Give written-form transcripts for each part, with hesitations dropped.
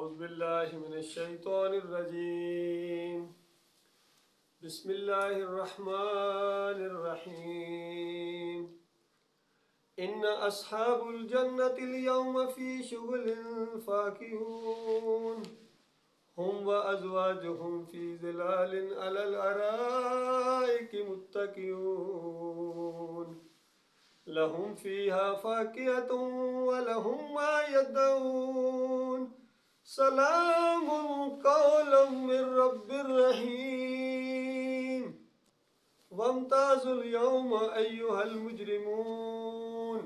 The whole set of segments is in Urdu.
أعوذ بالله من الشيطان الرجيم بسم الله الرحمن الرحيم إن أصحاب الجنة اليوم في شغل فاكهون هم وأزواجهم في ظلال على الأرائك متكئون لهم فيها فاكهة ولهم ما يدعون سلام قولا من رب رحيم وامتازوا اليوم أيها المجرمون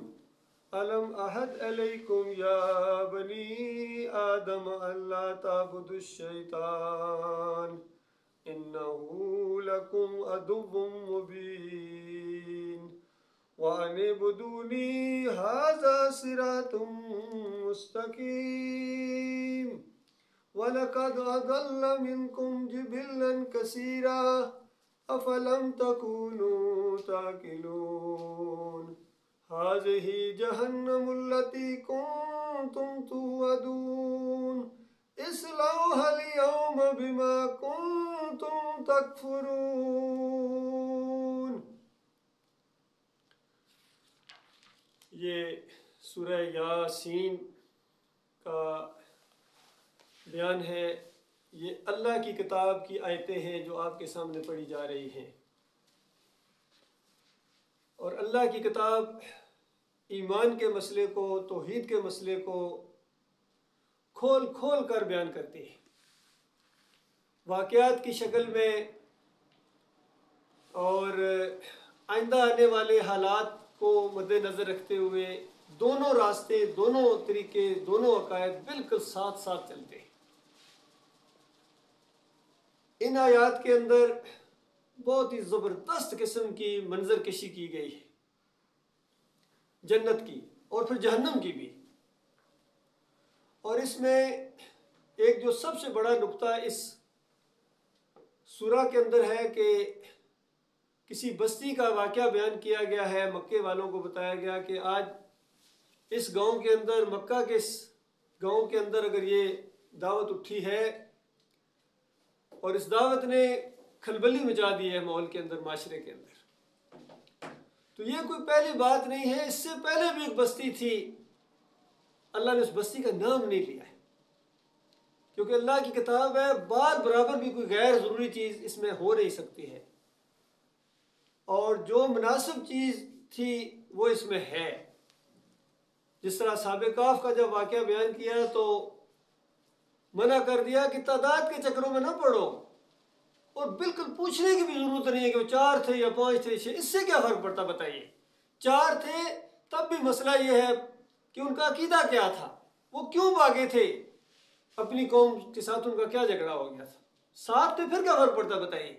ألم أعهد إليكم يا بني آدم ألا تعبدوا الشيطان إنه لكم عدو مبين وأن اعبدوني هذا صراط مستقيم ولقد أضل منكم جبلا كثيرا أفلم تكونوا تعقلون هذه جهنم التي كنتم توعدون اصلوها اليوم بما كنتم تكفرون. یہ سورہ یاسین کا بیان ہے. یہ اللہ کی کتاب کی آیتیں ہیں جو آپ کے سامنے پڑھی جا رہی ہیں. اور اللہ کی کتاب ایمان کے مسئلے کو، توحید کے مسئلے کو کھول کھول کر بیان کرتی ہے، واقعات کی شکل میں اور آئندہ آنے والے حالات کو مد نظر رکھتے ہوئے دونوں راستے، دونوں طریقے، دونوں عقائد بالکل ساتھ ساتھ چلتے ہیں. ان آیات کے اندر بہت ہی زبردست قسم کی منظر کشی کی گئی ہے، جنت کی اور پھر جہنم کی بھی. اور اس میں ایک جو سب سے بڑا نقطہ اس سورہ کے اندر ہے کہ کسی بستی کا واقعہ بیان کیا گیا ہے. مکے والوں کو بتایا گیا کہ آج اس گاؤں کے اندر، مکہ کے اس گاؤں کے اندر اگر یہ دعوت اٹھی ہے اور اس دعوت نے کھلبلی مچا دی ہے ماحول کے اندر، معاشرے کے اندر، تو یہ کوئی پہلی بات نہیں ہے. اس سے پہلے بھی ایک بستی تھی، اللہ نے اس بستی کا نام نہیں لیا ہے کیونکہ اللہ کی کتاب ہے، بات برابر بھی کوئی غیر ضروری چیز اس میں ہو نہیں سکتی ہے، اور جو مناسب چیز تھی وہ اس میں ہے. جس طرح اصحاب کہف کا جب واقعہ بیان کیا تو منع کر دیا کہ تعداد کے چکروں میں نہ پڑو، اور بالکل پوچھنے کی بھی ضرورت نہیں ہے کہ وہ 4 تھے یا 5 تھے، اس سے کیا فرق پڑتا بتائیے. 4 تھے تب بھی مسئلہ یہ ہے کہ ان کا عقیدہ کیا تھا، وہ کیوں بھاگے تھے، اپنی قوم کے ساتھ ان کا کیا جھگڑا ہو گیا تھا. 7 تھے پھر کیا فرق پڑتا بتائیے.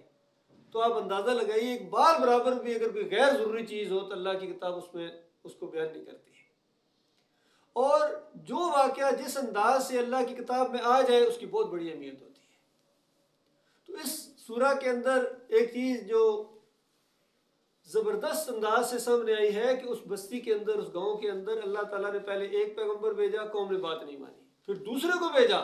تو آپ اندازہ لگائیے، ایک بال برابر بھی اگر کوئی غیر ضروری چیز ہو تو اللہ کی کتاب اس میں اس کو بیان نہیں کرتی ہے. اور جو واقعہ جس انداز سے اللہ کی کتاب میں آ جائے اس کی بہت بڑی اہمیت ہوتی ہے. تو اس سورہ کے اندر ایک چیز جو زبردست انداز سے سامنے آئی ہے کہ اس بستی کے اندر، اس گاؤں کے اندر اللہ تعالیٰ نے پہلے ایک پیغمبر بھیجا، قوم نے بات نہیں مانی، پھر دوسرے کو بھیجا،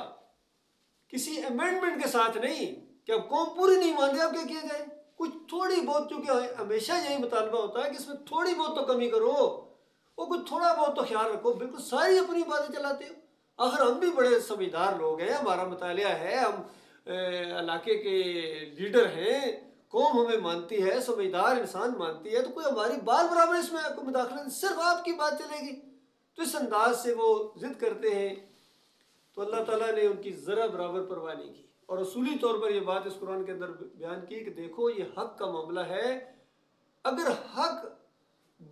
کسی امینڈمنٹ کے ساتھ نہیں کہ اب قوم پوری نہیں مان رہی، اب کیا کیا جائے. کچھ تھوڑی بہت، چونکہ ہمیشہ یہی مطالبہ ہوتا ہے کہ اس میں تھوڑی بہت تو کمی کرو، وہ کچھ تھوڑا بہت تو خیال رکھو. بالکل ساری اپنی باتیں چلاتے ہو. آخر ہم بھی بڑے سمجھدار لوگ ہیں، ہمارا مطالعہ ہے، ہم علاقے کے لیڈر ہیں، قوم ہمیں مانتی ہے، سمجھدار انسان مانتی ہے، تو کوئی ہماری بال برابر اس میں آپ کو مداخلت، صرف آپ کی بات چلے گی. تو اس انداز سے وہ ضد کرتے ہیں. تو اللہ تعالیٰ نے ان کی ذرا برابر پرواہ نہیں کی، اور اصولی طور پر یہ بات اس قرآن کے اندر بیان کی کہ دیکھو یہ حق کا معاملہ ہے. اگر حق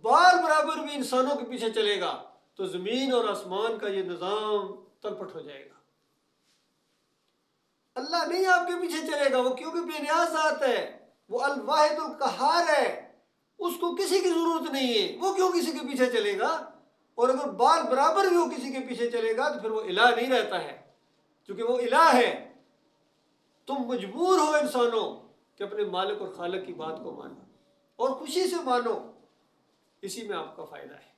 بال برابر بھی انسانوں کے پیچھے چلے گا تو زمین اور آسمان کا یہ نظام تلپٹ ہو جائے گا. اللہ نہیں آپ کے پیچھے چلے گا، وہ کیونکہ بے نیاز ذات ہے، وہ الواحد القہار ہے، اس کو کسی کی ضرورت نہیں ہے، وہ کیوں کسی کے پیچھے چلے گا. اور اگر بال برابر بھی وہ کسی کے پیچھے چلے گا تو پھر وہ الہ نہیں رہتا ہے. چونکہ وہ الہ ہے، تم مجبور ہو انسانوں کہ اپنے مالک اور خالق کی بات کو مانو اور خوشی سے مانو، اسی میں آپ کا فائدہ ہے.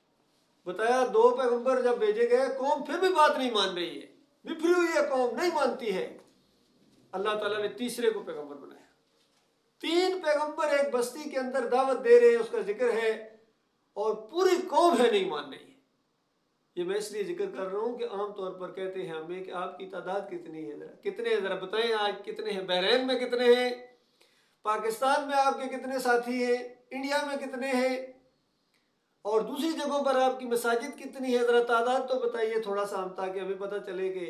بتایا 2 پیغمبر جب بھیجے گئے، قوم پھر بھی بات نہیں مان رہی ہے، بفری ہوئی یہ قوم نہیں مانتی ہے، اللہ تعالیٰ نے تیسرے کو پیغمبر بنایا۔ 3 پیغمبر ایک بستی کے اندر دعوت دے رہے ہیں، اس کا ذکر ہے، اور پوری قوم ہے نہیں مان رہی ہے۔ یہ میں اس لیے ذکر کر رہا ہوں کہ عام طور پر کہتے ہیں ہمیں کہ آپ کی تعداد کتنی ہے، کتنے ہیں ذرا بتائیں، آج کتنے ہیں، بحرین میں کتنے ہیں، پاکستان میں آپ کے کتنے ساتھی ہیں، انڈیا میں کتنے ہیں، اور دوسری جگہوں پر آپ کی مساجد کتنی ہے، ذرا تعداد تو بتائیے تھوڑا سا ہم، تاکہ ہمیں پتہ چلے کہ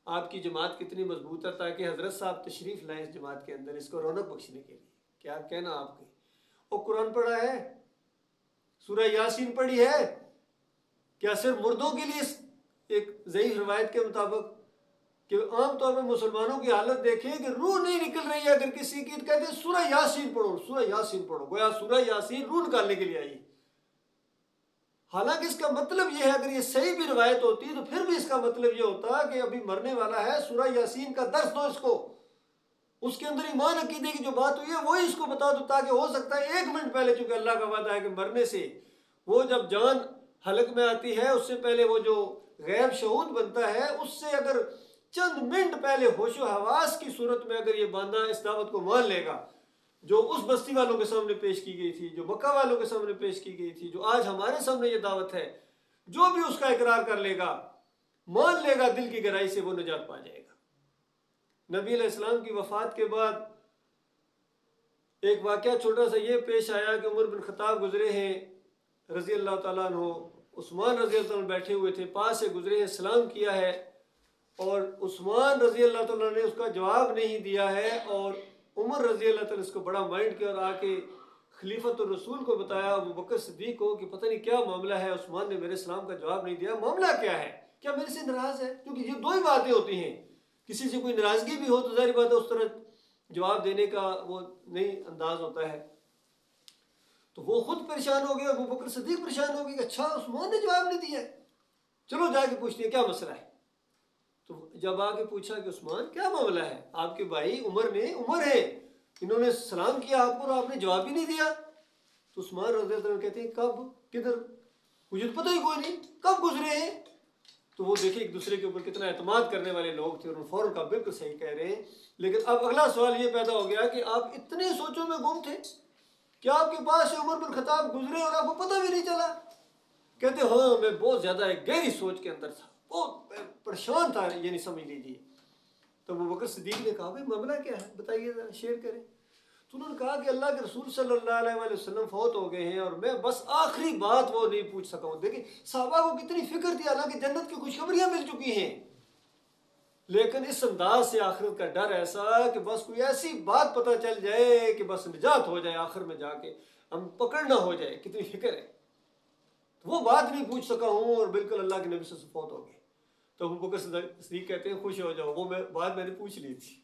آپ کی جماعت کتنی مضبوط ہے، تاکہ حضرت صاحب تشریف لائیں اس جماعت کے اندر، اس کو رونق بخشنے کے لیے۔ کیا کہنا آپ کی؟ وہ قرآن پڑھا ہے، سورہ یاسین پڑھی ہے، کیا صرف مردوں کے لیے؟ ایک ضعیف روایت کے مطابق کہ عام طور پر مسلمانوں کی حالت دیکھیں کہ روح نہیں نکل رہی ہے، اگر کسی کی کہتے ہیں سورہ یاسین پڑھو، سورہ یاسین پڑھو، گویا سورہ یاسین روح نکالنے کے لیے آئی۔ حالانکہ اس کا مطلب یہ ہے، اگر یہ صحیح بھی روایت ہوتی تو پھر بھی اس کا مطلب یہ ہوتا کہ ابھی مرنے والا ہے، سورہ یاسین کا درس دو اس کو، اس کے اندر ایمان عقیدے کی جو بات ہوئی ہے وہی اس کو بتا دو، تاکہ ہو سکتا ہے 1 منٹ پہلے، چونکہ اللہ کا وعدہ ہے کہ مرنے سے وہ جب جان حلق میں آتی ہے اس سے پہلے وہ جو غیب شہود بنتا ہے، اس سے اگر چند منٹ پہلے ہوش و حواس کی صورت میں اگر یہ باندھا اس دعوت کو مان لے گا، جو اس بستی والوں کے سامنے پیش کی گئی تھی، جو مکہ والوں کے سامنے پیش کی گئی تھی، جو آج ہمارے سامنے یہ دعوت ہے، جو بھی اس کا اقرار کر لے گا، مان لے گا دل کی گہرائی سے، وہ نجات پا جائے گا۔ نبی علیہ السلام کی وفات کے بعد ایک واقعہ چھوٹا سا یہ پیش آیا کہ عمر بن خطاب گزرے ہیں رضی اللہ تعالیٰ عنہ، عثمان رضی اللہ عنہ بیٹھے ہوئے تھے، پاس سے گزرے ہیں، سلام کیا ہے، اور عثمان رضی اللہ تعالیٰ نے اس کا جواب نہیں دیا ہے، اور عمر رضی اللہ تعالیٰ اس کو بڑا مائنڈ کیا اور آ کے خلیفۃ الرسول کو بتایا، ابو بکر صدیق کو، کہ پتہ نہیں کیا معاملہ ہے، عثمان نے میرے سلام کا جواب نہیں دیا، معاملہ کیا ہے، کیا میرے سے ناراض ہے؟ کیونکہ یہ 2 ہی باتیں ہوتی ہیں، کسی سے کوئی ناراضگی بھی ہو تو ظاہر بات ہے اس طرح جواب دینے کا وہ نہیں انداز ہوتا ہے۔ تو وہ خود پریشان ہو گیا، ابو بکر صدیق پریشان ہو گئے کہ اچھا عثمان نے جواب نہیں دیا، چلو جا کے پوچھتے ہیں کیا مسئلہ ہے۔ تو جب آ کے پوچھا کہ عثمان کیا معاملہ ہے، آپ کے بھائی عمر ہے، انہوں نے سلام کیا آپ کو اور آپ نے جواب ہی نہیں دیا۔ تو عثمان رضی اللہ عنہ کہتے ہیں کب، کدھر، مجھے تو پتہ ہی کوئی نہیں، کب گزرے ہیں؟ تو وہ دیکھیں ایک دوسرے کے اوپر کتنا اعتماد کرنے والے لوگ تھے، اور فوراً کا بالکل صحیح کہہ رہے ہیں۔ لیکن اب اگلا سوال یہ پیدا ہو گیا کہ آپ اتنے سوچوں میں گم تھے، کیا آپ کے پاس سے عمر بن خطاب گزرے اور آپ کو پتہ بھی نہیں چلا؟ کہتے ہاں میں بہت زیادہ ایک گہری سوچ کے اندر تھا، بہت پریشان تھا، یہ نہیں سمجھ لیجیے۔ تو ابو بکر صدیق نے کہا بھائی معاملہ کیا ہے، بتائیے ذرا، شیئر کریں۔ تو انہوں نے کہا کہ اللہ کے رسول صلی اللہ علیہ وآلہ وسلم فوت ہو گئے ہیں، اور میں بس آخری بات وہ نہیں پوچھ سکا ہوں۔ دیکھیں صحابہ کو کتنی فکر تھی، حالانکہ جنت کی خوشخبریاں مل چکی ہیں، لیکن اس انداز سے آخرت کا ڈر ایسا کہ بس کوئی ایسی بات پتہ چل جائے کہ بس نجات ہو جائے، آخر میں جا کے ہم پکڑنا ہو جائے، کتنی فکر ہے۔ وہ بات نہیں پوچھ سکا ہوں، اور بالکل اللہ کے نبی سے فوت ہو گئے۔ تو ابو بکر صدیق کہتے ہیں خوش ہو جاؤ، وہ بات میں نے پوچھ لی تھی۔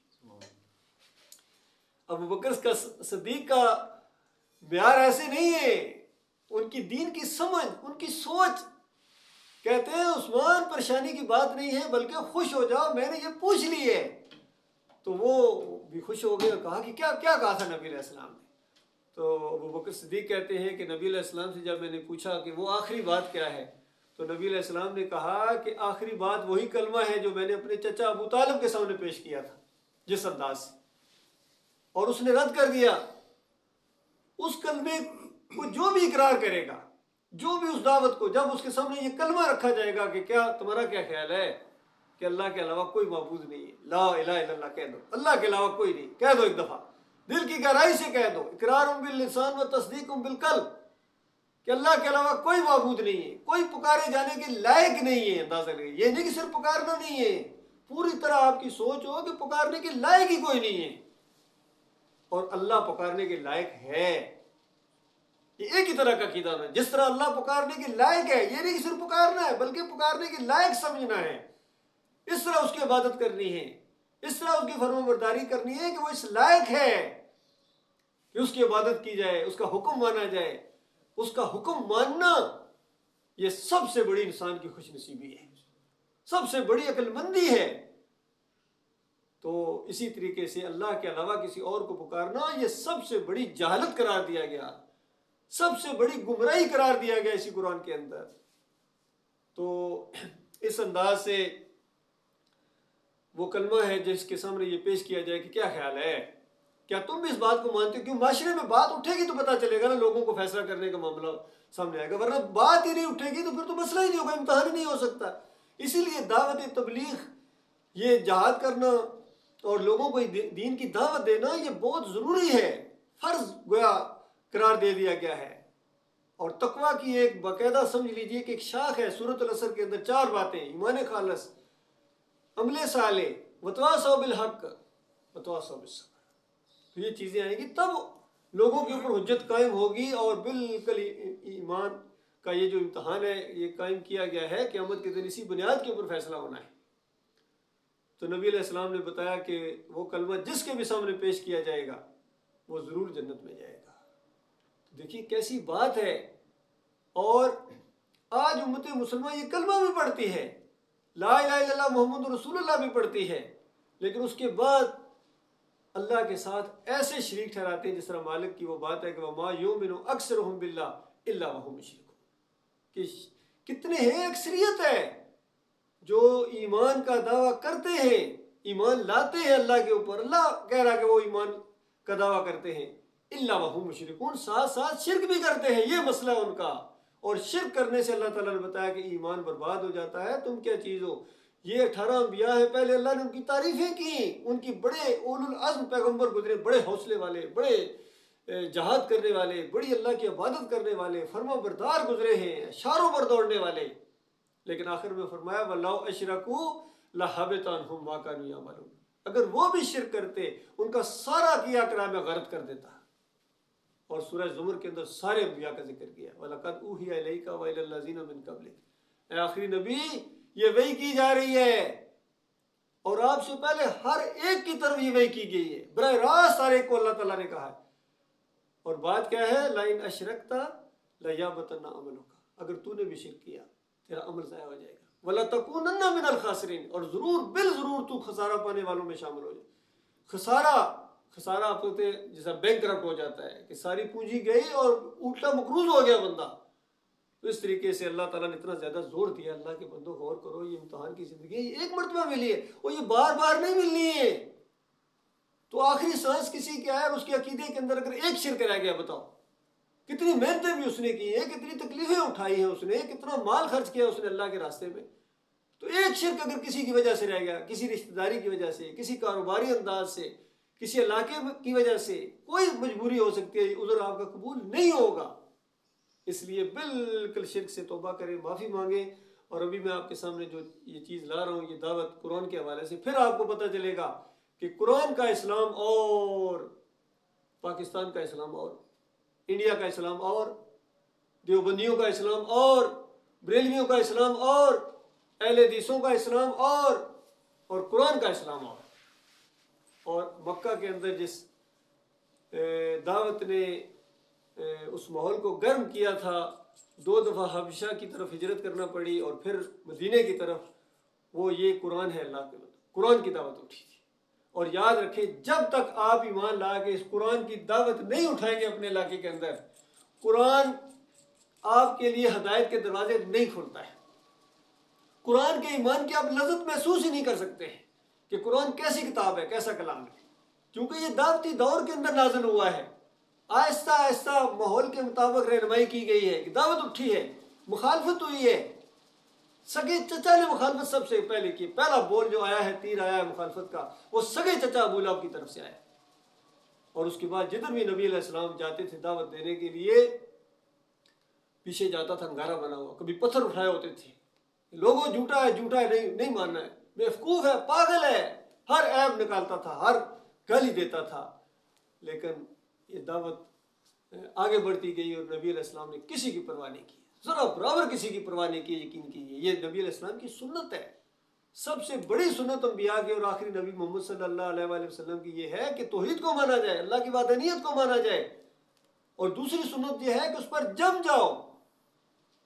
ابو بکر صدیق کا معیار ایسے نہیں ہے، ان کی دین کی سمجھ، ان کی سوچ، کہتے ہیں عثمان پریشانی کی بات نہیں ہے بلکہ خوش ہو جاؤ، میں نے یہ پوچھ لی ہے۔ تو وہ بھی خوش ہو گئے اور کہا کہ کیا کہا تھا نبی علیہ السلام نے؟ تو ابو بکر صدیق کہتے ہیں کہ نبی علیہ السلام سے جب میں نے پوچھا کہ وہ آخری بات کیا ہے، تو نبی علیہ السلام نے کہا کہ آخری بات وہی کلمہ ہے جو میں نے اپنے چچا ابو طالب کے سامنے پیش کیا تھا جس انداز سے، اور اس نے رد کر دیا۔ اس کلمے کو جو بھی اقرار کرے گا، جو بھی اس دعوت کو، جب اس کے سامنے یہ کلمہ رکھا جائے گا کہ کیا تمہارا کیا خیال ہے کہ اللہ کے علاوہ کوئی معبود نہیں ہے، لا الہ الا اللہ کہہ دو، اللہ کے علاوہ کوئی نہیں، کہہ دو ایک دفعہ، دل کی گہرائی سے کہہ دو، اقرار باللسان و تصدیق بالقلب، کہ اللہ کے علاوہ کوئی معبود نہیں ہے، کوئی پکارے جانے کے لائق نہیں ہے۔ اندازہ لگے، یہ نہیں کہ صرف پکارنا نہیں ہے، پوری طرح آپ کی سوچ ہو کہ پکارنے کے لائق ہی کوئی نہیں ہے، اور اللہ پکارنے کے لائق ہے۔ یہ ایک ہی طرح کا عقیدہ ہے، جس طرح اللہ پکارنے کے لائق ہے، یہ نہیں کہ صرف پکارنا ہے بلکہ پکارنے کے لائق سمجھنا ہے، اس طرح اس کی عبادت کرنی ہے، اس طرح اس کی فرما برداری کرنی ہے کہ وہ اس لائق ہے کہ اس کی عبادت کی جائے، اس کا حکم مانا جائے۔ اس کا حکم ماننا یہ سب سے بڑی انسان کی خوش نصیبی ہے، سب سے بڑی عقل مندی ہے۔ تو اسی طریقے سے اللہ کے علاوہ کسی اور کو پکارنا یہ سب سے بڑی جہالت قرار دیا گیا، سب سے بڑی گمراہی قرار دیا گیا اسی قرآن کے اندر۔ تو اس انداز سے وہ کلمہ ہے جس کے سامنے یہ پیش کیا جائے کہ کیا خیال ہے، کیا تم بھی اس بات کو مانتے ہو؟ کیوں معاشرے میں بات اٹھے گی تو پتہ چلے گا نا، لوگوں کو فیصلہ کرنے کا معاملہ سامنے آئے گا، ورنہ بات ہی نہیں اٹھے گی تو پھر تو مسئلہ ہی نہیں ہوگا، امتحان ہی نہیں ہو سکتا۔ اسی لیے دعوت تبلیغ، یہ جہاد کرنا اور لوگوں کو دین کی دعوت دینا، یہ بہت ضروری ہے، فرض گویا قرار دے دیا گیا ہے۔ اور تقویٰ کی ایک باقاعدہ سمجھ لیجئے کہ ایک شاخ ہے سورۃ العصر کے اندر، 4 باتیں: ایمان خالص، عمل صالح، وتواصوا بالحق، وتواصوا بالصبر۔ تو یہ چیزیں آئیں گی تب لوگوں کے اوپر حجت قائم ہوگی، اور بالکل ایمان کا یہ جو امتحان ہے یہ قائم کیا گیا ہے قیامت کے دن، اسی بنیاد کے اوپر فیصلہ ہونا ہے۔ تو نبی علیہ السلام نے بتایا کہ وہ کلمہ جس کے بھی سامنے پیش کیا جائے گا وہ ضرور جنت میں جائے گا۔ دیکھیے کیسی بات ہے۔ اور آج امت مسلمہ یہ کلمہ بھی پڑھتی ہے، لا الہ الا اللہ محمد رسول اللہ بھی پڑھتی ہے، لیکن اس کے بعد اللہ کے ساتھ ایسے شریک ٹھہراتے ہیں، جس طرح مالک کی وہ بات ہے کہ وَمَا يُؤْمِنُ أَكْثَرُهُم بِاللَّهِ إِلَّا وَهُمْ مُشْرِكُونَ، کہ کتنے ہیں، اکثریت ہے جو ایمان کا دعویٰ کرتے ہیں، ایمان لاتے ہیں اللہ کے اوپر، اللہ کہہ رہا کہ وہ ایمان کا دعویٰ کرتے ہیں، إِلَّا وَهُمْ مُشْرِكُونَ، ساتھ ساتھ شرک بھی کرتے ہیں، یہ مسئلہ ہے ان کا۔ اور شرک کرنے سے اللہ تعالیٰ نے بتایا کہ ایمان برباد ہو جاتا ہے۔ تم کیا چیز ہو؟ یہ 18 انبیاء ہیں، پہلے اللہ نے ان کی تعریفیں کی، ان کی بڑے اولو العزم پیغمبر گزرے، بڑے حوصلے والے، بڑے جہاد کرنے والے، بڑی اللہ کی عبادت کرنے والے، فرما بردار گزرے ہیں، اشاروں پر دوڑنے والے، لیکن آخر میں فرمایا وَلَوْ أَشْرَكُوا لَحَبِطَ عَنْهُمْ مَا كَانُوا يَعْمَلُونَ، اگر وہ بھی شرک کرتے ان کا سارا کیا کرا میں غرق کر دیتا۔ اور سورہ زمر کے اندر سارے انبیاء کا ذکر کیا، وَلَقَدْ أُوحِيَ إِلَيْكَ وَإِلَى الَّذِينَ مِن قَبْلِكَ، اے آخری نبی یہ وحی کی جا رہی ہے، اور آپ سے پہلے ہر ایک کی طرف یہ وحی کی گئی ہے، براہ راست ہر ایک کو اللہ تعالیٰ نے کہا ہے۔ اور بات کیا ہے؟ لَإِنْ أَشْرَكْتَ لَيَحْبَطَنَّ عَمَلُكَ، اگر تو نے بھی شرک کیا تیرا عمل ضائع ہو جائے گا، وَلَتَكُونَنَّ مِنَ الْخَاسِرِينَ، اور ضرور بالضرور تو خسارہ پانے والوں میں شامل ہو جائے۔ خسارہ آپ کہتے ہیں جیسا بینک کرپٹ ہو جاتا ہے کہ ساری پونجی گئی اور الٹا مقروض ہو گیا بندہ۔ تو اس طریقے سے اللہ تعالیٰ نے اتنا زیادہ زور دیا، اللہ کے بندوں غور کرو، یہ امتحان کی زندگی ہے، یہ ایک مرتبہ ملی ہے اور یہ بار بار نہیں ملنی ہے۔ تو آخری سانس کسی کا ہے، اس کے عقیدے کے اندر اگر ایک شرک رہ گیا، بتاؤ کتنی محنتیں بھی اس نے کی ہیں، کتنی تکلیفیں اٹھائی ہیں اس نے، کتنا مال خرچ کیا اس نے اللہ کے راستے میں، تو ایک شرک اگر کسی کی وجہ سے رہ گیا، کسی رشتہ داری کی وجہ سے، کسی کاروباری انداز سے، کسی علاقے کی وجہ سے، کوئی مجبوری ہو سکتی ہے، عذر آپ کا قبول نہیں ہوگا۔ اس لیے بالکل شرک سے توبہ کریں، معافی مانگیں۔ اور ابھی میں آپ کے سامنے جو یہ چیز لا رہا ہوں، یہ دعوت قرآن کے حوالے سے، پھر آپ کو پتہ چلے گا کہ قرآن کا اسلام اور پاکستان کا اسلام اور انڈیا کا اسلام اور دیوبندیوں کا اسلام اور بریلویوں کا اسلام اور اہل حدیثوں کا اسلام اور قرآن کا اسلام اور مکہ کے اندر جس دعوت نے اس ماحول کو گرم کیا تھا، 2 دفعہ حبشہ کی طرف ہجرت کرنا پڑی اور پھر مدینے کی طرف، وہ یہ قرآن ہے، اللہ کے قرآن کی دعوت اٹھی تھی۔ اور یاد رکھیں جب تک آپ ایمان لا کے اس قرآن کی دعوت نہیں اٹھائیں گے اپنے علاقے کے اندر، قرآن آپ کے لیے ہدایت کے دروازے نہیں کھولتا ہے۔ قرآن کے ایمان کی آپ لذت محسوس ہی نہیں کر سکتے ہیں کہ قرآن کیسی کتاب ہے، کیسا کلام ہے، کیونکہ یہ دعوتی دور کے اندر نازل ہوا ہے۔ آہستہ آہستہ ماحول کے مطابق رہنمائی کی گئی ہے کہ دعوت اٹھی ہے، مخالفت ہوئی ہے۔ سگے چچا نے مخالفت سب سے پہلے کی، پہلا بول جو آیا ہے، تیر آیا ہے مخالفت کا، وہ سگے چچا ابو لہب کی طرف سے آیا۔ اور اس کے بعد جدھر بھی نبی علیہ السلام جاتے تھے دعوت دینے کے لیے، پیچھے جاتا تھا انگارہ بنا ہوا، کبھی پتھر اٹھائے ہوتے تھے، لوگوں جھوٹا ہے نہیں ماننا ہے، بیوقوف ہے، پاگل ہے، ہر عیب نکالتا تھا، ہر گالی دیتا تھا۔ لیکن یہ دعوت آگے بڑھتی گئی اور نبی علیہ السلام نے کسی کی پرواہ نہیں کی، ذرا برابر کسی کی پرواہ نہیں کی، یقین کیجیے یہ نبی علیہ السلام کی سنت ہے۔ سب سے بڑی سنت انبیاء کی اور آخری نبی محمد صلی اللہ علیہ وآلہ وسلم کی یہ ہے کہ توحید کو مانا جائے، اللہ کی وحدانیت کو مانا جائے، اور دوسری سنت یہ ہے کہ اس پر جم جاؤ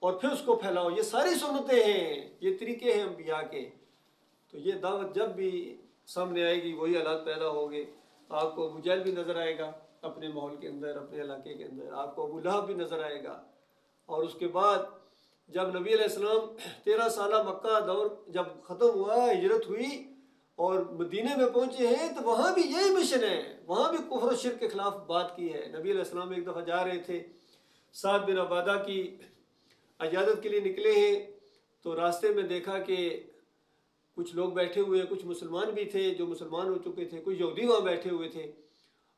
اور پھر اس کو پھیلاؤ۔ یہ ساری سنتیں ہیں، یہ طریقے ہیں انبیاء کے۔ تو یہ دعوت جب بھی سامنے آئے گی وہی حالات پیدا ہوں گے۔ آپ کو ابو جہل بھی نظر آئے گا اپنے ماحول کے اندر، اپنے علاقے کے اندر، آپ کو ابو لہب بھی نظر آئے گا۔ اور اس کے بعد جب نبی علیہ السلام 13 سالہ مکہ دور جب ختم ہوا، ہجرت ہوئی، اور مدینے میں پہنچے ہیں تو وہاں بھی یہی مشن ہے، وہاں بھی کفر و شرک کے خلاف بات کی ہے۔ نبی علیہ السلام ایک دفعہ جا رہے تھے، سعد بن عبادہ کی عیادت کے لیے نکلے ہیں، تو راستے میں دیکھا کہ کچھ لوگ بیٹھے ہوئے، کچھ مسلمان بھی تھے جو مسلمان ہو چکے تھے، کچھ یہودی وہاں بیٹھے ہوئے تھے،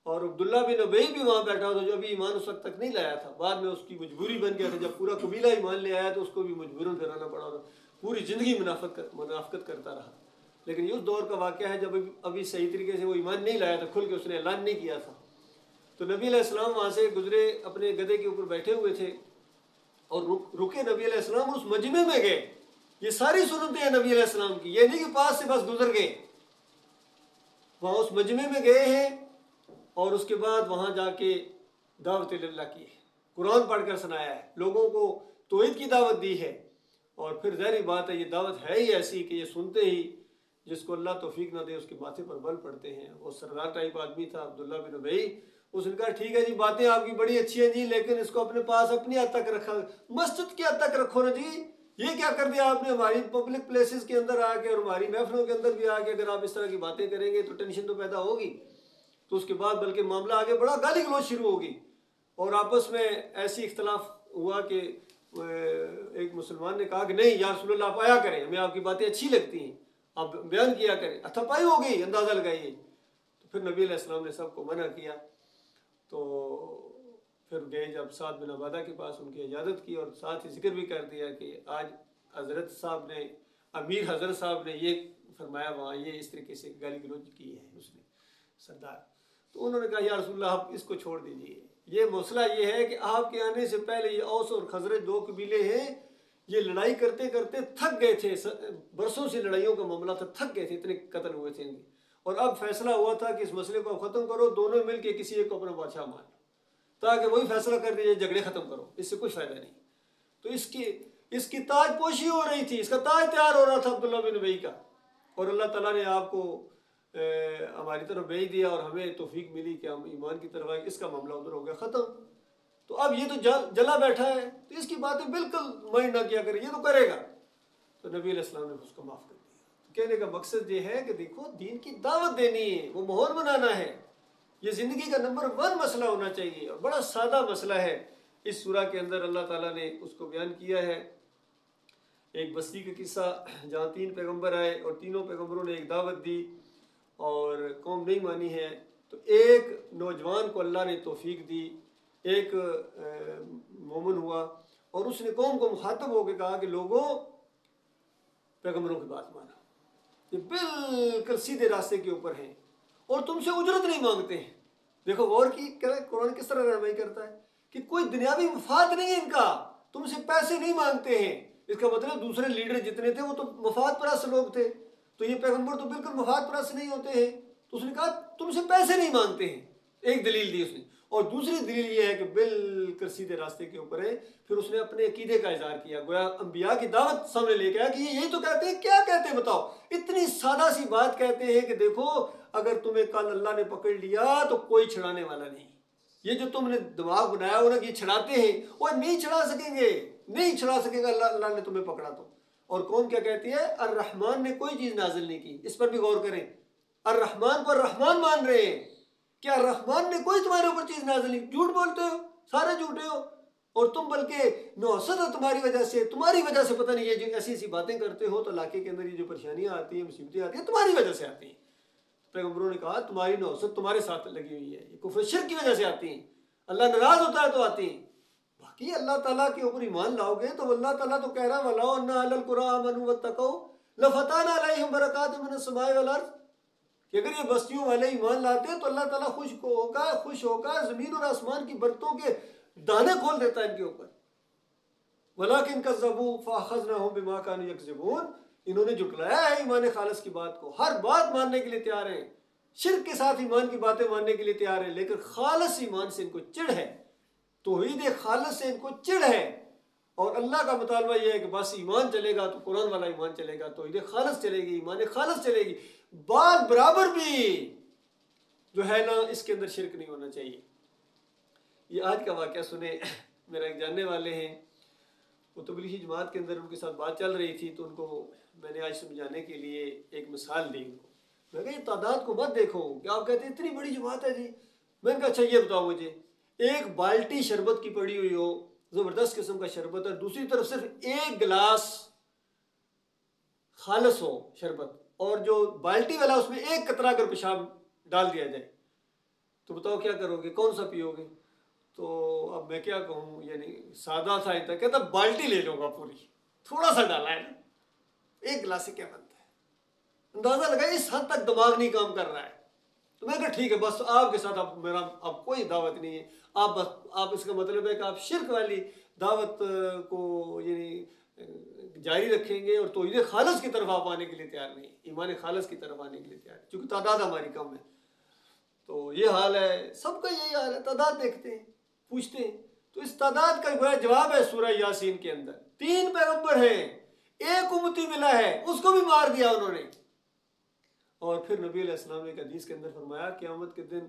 اور عبداللہ بن ابی بھی وہاں بیٹھا ہوا تھا جو ابھی ایمان اس وقت تک نہیں لایا تھا، بعد میں اس کی مجبوری بن گیا تھا، جب پورا قبیلہ ایمان لے آیا تو اس کو بھی مجبوراً پھرانا پڑا، اور پوری زندگی منافقت کرتا رہا۔ لیکن یہ اس دور کا واقعہ ہے جب ابھی صحیح طریقے سے وہ ایمان نہیں لایا تھا، کھل کے اس نے اعلان نہیں کیا تھا۔ تو نبی علیہ السلام وہاں سے گزرے، اپنے گدھے کے اوپر بیٹھے ہوئے تھے، اور رکے نبی علیہ السلام اس مجمع میں گئے۔ یہ ساری سنتیں ہیں نبی علیہ السلام کی، یہ نہیں کہ پاس سے بس گزر گئے، وہاں اس مجمع میں گئے ہیں، اور اس کے بعد وہاں جا کے دعوت اللہ کی ہے، قرآن پڑھ کر سنایا ہے، لوگوں کو توحید کی دعوت دی ہے۔ اور پھر ظاہری بات ہے یہ دعوت ہے ہی ایسی کہ یہ سنتے ہی جس کو اللہ توفیق نہ دے اس کے ماتھے پر بل پڑتے ہیں۔ وہ سردار ٹائپ آدمی تھا عبداللہ بن ابی، اس نے کہا ٹھیک ہے جی باتیں آپ کی بڑی اچھی ہیں جی، لیکن اس کو اپنے پاس اپنی حد تک رکھا، مسجد کی حد تک رکھو نا جی، یہ کیا کر دیا آپ نے ہماری پبلک پلیسز کے اندر آ کے اور ہماری محفلوں کے اندر بھی آ کے اگر آپ اس طرح کی باتیں کریں گے تو ٹینشن تو پیدا ہوگی۔ تو اس کے بعد بلکہ معاملہ آگے بڑا، گالی گلوچ شروع ہوگی، اور آپس میں ایسی اختلاف ہوا کہ ایک مسلمان نے کہا کہ نہیں یا رسول اللہ آپ آیا کریں، ہمیں آپ کی باتیں اچھی لگتی ہیں، آپ بیان کیا کریں۔ ہتھاپائی ہو گئی، اندازہ لگائیے۔ تو پھر نبی علیہ السلام نے سب کو منع کیا، تو پھر گئے جب سعد بن عبادہ کے پاس، ان کی عیادت کی، اور ساتھ ہی ذکر بھی کر دیا کہ آج حضرت صاحب نے، امیر حضرت صاحب نے یہ فرمایا، وہاں یہ اس طریقے سے گالی گلوچ کی ہے اس نے سردار۔ تو انہوں نے کہا یا رسول اللہ آپ اس کو چھوڑ دیجیے، یہ مسئلہ یہ ہے کہ آپ کے آنے سے پہلے یہ اوس اور خزرج دو قبیلے ہیں، یہ لڑائی کرتے کرتے تھک گئے تھے، برسوں سے لڑائیوں کا معاملہ تھا، تھک گئے تھے، اتنے قتل ہوئے تھے ان کے، اور اب فیصلہ ہوا تھا کہ اس مسئلے کو ختم کرو، دونوں مل کے کسی ایک کو اپنا بادشاہ مان لو تاکہ وہی فیصلہ کر دیجیے، جھگڑے ختم کرو، اس سے کچھ فائدہ نہیں۔ تو اس کی تاج پوشی ہو رہی تھی، اس کا تاج تیار ہو رہا تھا عبداللہ بن ابی کا، اور اللہ تعالیٰ نے آپ کو ہماری طرف بھیج دیا اور ہمیں توفیق ملی کہ ہم ایمان کی طرف آئے، اس کا معاملہ ادھر ہو گیا ختم۔ تو اب یہ تو جلا بیٹھا ہے، تو اس کی باتیں بالکل مائنڈ نہ کیا کرے، یہ تو کرے گا۔ تو نبی علیہ السلام نے اس کو معاف کر دیا۔ کہنے کا مقصد یہ ہے کہ دیکھو دین کی دعوت دینی ہے، وہ ماحول بنانا ہے، یہ زندگی کا نمبر 1 مسئلہ ہونا چاہیے، اور بڑا سادہ مسئلہ ہے۔ اس سورہ کے اندر اللہ تعالیٰ نے اس کو بیان کیا ہے، ایک بستی کا قصہ جہاں 3 پیغمبر آئے اور تینوں پیغمبروں نے ایک دعوت دی اور قوم نہیں مانی ہے، تو ایک نوجوان کو اللہ نے توفیق دی، ایک مومن ہوا، اور اس نے قوم کو مخاطب ہو کے کہا کہ لوگوں پیغمبروں کی بات مانا، یہ بالکل سیدھے راستے کے اوپر ہیں اور تم سے اجرت نہیں مانگتے ہیں۔ دیکھو غور کی قرآن کس طرح رہنمائی کرتا ہے کہ کوئی دنیاوی مفاد نہیں ہے ان کا، تم سے پیسے نہیں مانگتے ہیں۔ اس کا مطلب دوسرے لیڈر جتنے تھے وہ تو مفاد پرست لوگ تھے، تو یہ پیغمبر تو بالکل مفاد پرست نہیں ہوتے ہیں۔ تو اس نے کہا تم سے پیسے نہیں مانگتے ہیں، ایک دلیل دی اس نے، اور دوسری دلیل یہ ہے کہ بالکل سیدھے راستے کے اوپر ہے۔ پھر اس نے اپنے عقیدے کا اظہار کیا، گویا انبیاء کی دعوت سامنے لے کے آیا کہ یہ یہی تو کہتے ہیں، کیا کہتے ہیں بتاؤ، اتنی سادہ سی بات کہتے ہیں کہ دیکھو اگر تمہیں کل اللہ نے پکڑ لیا تو کوئی چھڑانے والا نہیں، یہ جو تم نے دماغ بنایا ہو نا کہ یہ چھڑاتے ہیں، وہ نہیں چھڑا سکیں گے، نہیں چھڑا سکے گا اللہ نے تمہیں پکڑا تو۔ اور قوم کیا کہتی ہے، الرحمن نے کوئی چیز نازل نہیں کی، اس پر بھی غور کریں، الرحمن کو الرحمن مان رہے ہیں، کیا الرحمن نے کوئی تمہارے اوپر چیز نازل نہیں؟ جھوٹ بولتے ہو، سارے جھوٹے ہو، اور تم بلکہ نوحسد ہو تمہاری وجہ سے پتہ نہیں یہ جو ایسی ایسی باتیں کرتے ہو تو علاقے کے اندر یہ جو پریشانیاں آتی ہیں، مصیبتیں آتی ہیں، تمہاری وجہ سے آتی ہیں۔ پیغمبروں نے کہا تمہاری نوحسد تمہارے ساتھ لگی ہوئی ہے، یہ کفر شرک کی وجہ سے آتی ہیں، اللہ ناراض ہوتا ہے تو آتی ہیں۔ باقی اللہ تعالیٰ کے اوپر ایمان لاؤ گے تو اللہ تعالیٰ تو کہہ رہا ہے وَلَوْ أَنَّ أَهْلَ الْقُرَىٰ آمَنُوا وَاتَّقَوْا لَفَتَحْنَا عَلَيْهِمْ بَرَكَاتٍ مِّنَ السَّمَاءِ وَالْأَرْضِ، کہ اگر یہ بستیوں والے ایمان لاتے تو اللہ تعالیٰ خوش ہو کر زمین اور آسمان کی برکتوں کے دانے کھول دیتا ہے ان کے اوپر۔ وَلَٰكِنْ كَذَّبُوا فَأَخَذْنَاهُمْ بِمَا كَانُوا يَكْذِبُونَ، انہوں نے جھٹلایا ہے ایمان خالص کی بات کو، ہر بات ماننے کے لیے تیار ہیں، شرک کے ساتھ ایمان کی باتیں ماننے کے لیے تیار ہیں، لیکن خالص ایمان سے ان کو چڑ ہے، توحید خالص سے ان کو چڑ ہے، اور اللہ کا مطالبہ یہ ہے کہ بس ایمان چلے گا تو قرآن والا ایمان چلے گا، توحید خالص چلے گی، ایمان خالص چلے گی، بات برابر بھی جو ہے نا اس کے اندر شرک نہیں ہونا چاہیے۔ یہ آج کا واقعہ سنیں، میرا ایک جاننے والے ہیں، وہ تبلیغی جماعت کے اندر ان کے ساتھ بات چل رہی تھی، تو ان کو میں نے آج سمجھانے کے لیے ایک مثال دی ان کو میں کہا یہ تعداد کو مت دیکھو کہ آپ کہتے ہیں اتنی بڑی جماعت ہے جی. میں نے کہا اچھا یہ بتاؤ مجھے، ایک بالٹی شربت کی پڑی ہوئی ہو، زبردست قسم کا شربت ہے، دوسری طرف صرف ایک گلاس خالص ہو شربت، اور جو بالٹی والا اس میں ایک قطرہ اگر پیشاب ڈال دیا جائے تو بتاؤ کیا کرو گے، کون سا پیو گے؟ تو اب میں کیا کہوں، یعنی سادہ تھا اتنا، کہتا بالٹی لے لوں گا پوری، تھوڑا سا ڈالا ہے نا، ایک گلاس سے کیا بنتا ہے. اندازہ لگا اس حد تک دماغ نہیں کام کر رہا ہے. تو میں کہا ٹھیک ہے بس آپ کے ساتھ اب میرا اب کوئی دعوت نہیں ہے، آپ بس آپ اس کا مطلب ہے کہ آپ شرک والی دعوت کو یعنی جاری رکھیں گے اور توحید خالص کی طرف آپ آنے کے لیے تیار نہیں، ایمان خالص کی طرف آنے کے لیے تیار، چونکہ تعداد ہماری کم ہے. تو یہ حال ہے، سب کا یہی حال ہے، تعداد دیکھتے ہیں پوچھتے ہیں. تو اس تعداد کا بڑا جواب ہے سورہ یاسین کے اندر. 3 پیغمبر ہیں، ایک امتی ملا ہے، اس کو بھی مار دیا انہوں نے. اور پھر نبی علیہ السلام نے ایک حدیث کے اندر فرمایا قیامت کے دن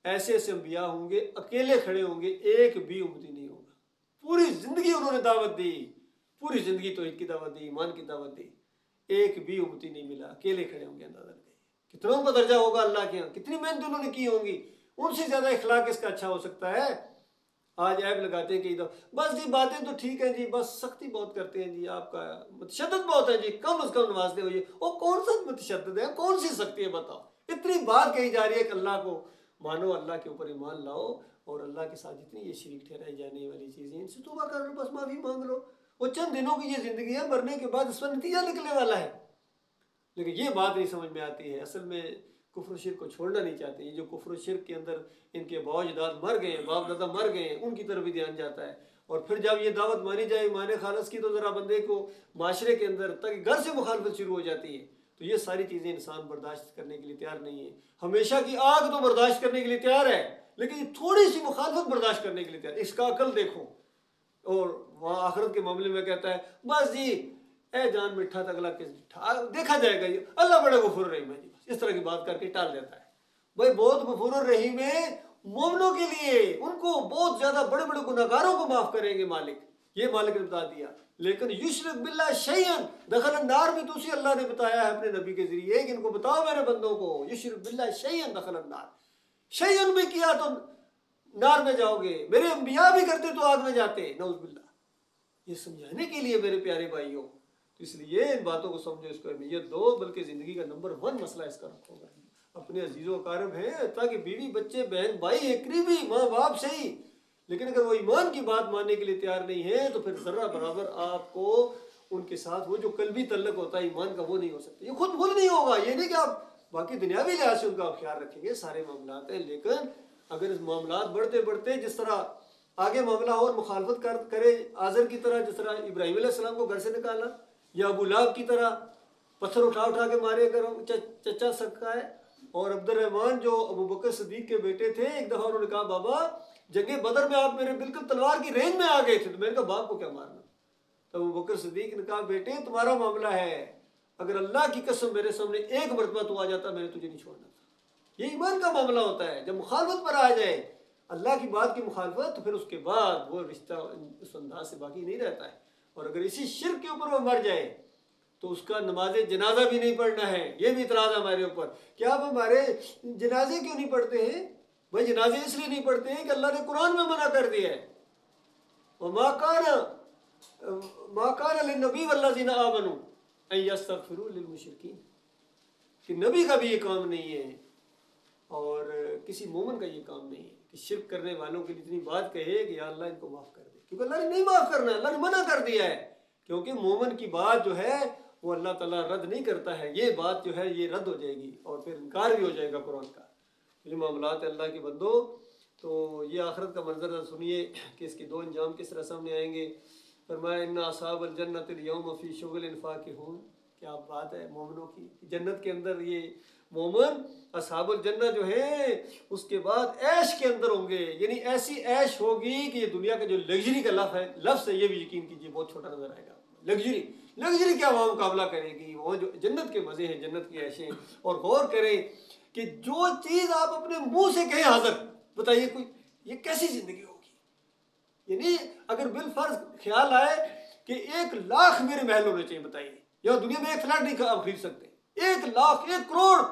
ایسے ایسے انبیاء ہوں گے، اکیلے کھڑے ہوں گے، ایک بھی امتی نہیں ہوگا. پوری زندگی انہوں نے دعوت دی، پوری زندگی توحید کی دعوت دی، ایمان کی دعوت دی، ایک بھی امتی نہیں ملا، اکیلے کھڑے ہوں گے. اندازہ لگائیے کتنا ان کا درجہ ہوگا اللہ کے یہاں، کتنی محنت انہوں نے کی ہوں گی. ان سے زیادہ اخلاق اس کا اچھا ہو سکتا ہے. آج عیب لگاتے ہیں کہ بس جی باتیں تو ٹھیک ہے جی، بس سختی بہت کرتے ہیں جی، آپ کا متشدد بہت ہے جی، کم از کم نماز دے ہوئیے. وہ کون سا متشدد ہے، کون سی سختی ہے بتاؤ؟ اتنی بات کہی جا رہی ہے کہ اللہ کو مانو، اللہ کے اوپر ایمان لاؤ، اور اللہ کے ساتھ جتنی یہ شریک ٹھہرائی جانے والی چیزیں ان سے توبہ کر لو، بس معافی مانگ لو. وہ چند دنوں کی یہ زندگی ہے، مرنے کے بعد اس پر نتیجہ نکلنے والا ہے. لیکن یہ بات نہیں سمجھ میں آتی ہے. اصل میں کفر و شرک کو چھوڑنا نہیں چاہتے. یہ جو کفر و شرک کے اندر ان کے باؤ اجداد مر گئے ہیں، باپ دادا مر گئے ہیں، ان کی طرف بھی دھیان جاتا ہے. اور پھر جب یہ دعوت مانی جائے ایمان خالص کی، تو ذرا بندے کو معاشرے کے اندر تاکہ گھر سے مخالفت شروع ہو جاتی ہے. تو یہ ساری چیزیں انسان برداشت کرنے کے لیے تیار نہیں ہے. ہمیشہ کی آگ تو برداشت کرنے کے لیے تیار ہے، لیکن یہ تھوڑی سی مخالفت برداشت کرنے کے لیے تیار. اس کا عقل دیکھو. اور وہاں آخرت کے معاملے میں کہتا ہے بس جی اے جان مٹھا تگلا دیکھا جائے گا، یہ اللہ بڑا غفور الرحیم ہے جی، اس طرح کی بات کر کے ٹال دیتا ہے. بھائی بہت غفور الرحیم ہے مومنوں کے لیے، ان کو بہت زیادہ بڑے بڑے گناہگاروں کو معاف کریں گے مالک، یہ مالک نے بتا دیا. لیکن یشرک باللہ شیئن دخل النار بھی تو اسی اللہ نے بتایا ہے اپنے نبی کے ذریعے کہ ان کو بتاؤ میرے بندوں کو، یشرک باللہ شیئن دخل النار، شیئن بھی کیا تو نار میں جاؤ گے. میرے انبیاء بھی کرتے تو آگ میں جاتے، نعوذ باللہ. یہ سمجھانے کے لیے میرے پیارے بھائیوں، تو اس لیے ان باتوں کو سمجھو، اس کو اہمیت دو، بلکہ زندگی کا نمبر 1 مسئلہ اس کا رکھو گا. اپنے عزیز و اقارب ہیں، تاکہ بیوی بچے بہن بھائی ہیں، قریبی ماں باپ سے ہی، لیکن اگر وہ ایمان کی بات ماننے کے لیے تیار نہیں ہے تو پھر ذرہ برابر آپ کو ان کے ساتھ وہ جو قلبی تعلق ہوتا ہے ایمان کا وہ نہیں ہو سکتا. یہ خود نہیں ہوگا. یہ نہیں کہ آپ باقی دنیاوی لحاظ سے ان کا خیال رکھیں گے، سارے معاملات ہیں، لیکن اگر اس معاملات بڑھتے بڑھتے جس طرح آگے معاملہ اور مخالفت کرے آزر کی طرح، جس طرح ابراہیم علیہ السلام کو گھر سے نکالا، یا ابو لہب کی طرح پتھر اٹھا کے مارے اگر چچا سکا ہے. اور عبد الرحمن جو ابو بکر صدیق کے بیٹے تھے، ایک دفعہ انہوں نے کہا بابا جنگ بدر میں آپ میرے بالکل تلوار کی رینج میں آ گئے تھے، تو میں نے کہا باپ کو کیا مارنا. تو ابو بکر صدیق نے کہا بیٹے تمہارا معاملہ ہے، اگر اللہ کی قسم میرے سامنے ایک مرتبہ تو آ جاتا میں نے تجھے نہیں چھوڑنا تھا. یہ ایمان کا معاملہ ہوتا ہے. جب مخالفت پر آ جائے اللہ کی بات کی مخالفت، تو پھر اس کے بعد وہ رشتہ اس انداز سے باقی نہیں رہتا ہے. اور اگر اسی شرک کے اوپر وہ مر جائے تو اس کا نماز جنازہ بھی نہیں پڑھنا ہے. یہ بھی اعتراض ہے ہمارے اوپر کہ آپ ہمارے جنازے کیوں نہیں پڑھتے ہیں؟ بھائی جنازے اس لیے نہیں پڑھتے ہیں کہ اللہ نے قرآن میں منع کر دیا ہے، مَا كَانَ لِلنَّبِيِّ وَالَّذِينَ آمَنُوا أَن يَسْتَغْفِرُوا لِلْمُشْرِكِينَ. کہ نبی کا بھی یہ کام نہیں ہے اور کسی مومن کا یہ کام نہیں ہے کہ شرک کرنے والوں کے لیے اتنی بات کہے کہ یا اللہ ان کو معاف کر دے، کیونکہ اللہ نے نہیں معاف کرنا ہے، اللہ نے منع کر دیا ہے. کیونکہ مومن کی بات جو ہے وہ اللہ تعالیٰ رد نہیں کرتا ہے. یہ بات جو ہے یہ رد ہو جائے گی اور پھر انکار بھی ہو جائے گا قرآن کا. یہ معاملات ہے اللہ کے بندو. تو یہ آخرت کا منظر سنیے کہ اس کے 2 انجام کس طرح سامنے آئیں گے. فرمایا ان اصحاب الجنت اليوم فی شغل فاکہون. کیا بات ہے مومنوں کی، جنت کے اندر یہ مومن اصحاب الجنہ جو ہیں اس کے بعد عیش کے اندر ہوں گے. یعنی ایسی عیش ہوگی کہ یہ دنیا کا جو لگژری کا لفظ ہے یہ بھی یقین کیجئے بہت چھوٹا نظر آئے گا. لگژری کیا وہاں مقابلہ کرے گی، وہ جو جنت کے مزے ہیں، جنت کی عیشیں. اور غور کریں کہ جو چیز آپ اپنے منہ سے کہیں حاضر، بتائیے کوئی یہ کیسی زندگی ہوگی. یعنی اگر بالفرض خیال آئے کہ 1 لاکھ میرے محل ہونے چاہیے، بتائیے، یا دنیا میں 1 فلیٹ نہیں خرید سکتے، 1 لاکھ 1 کروڑ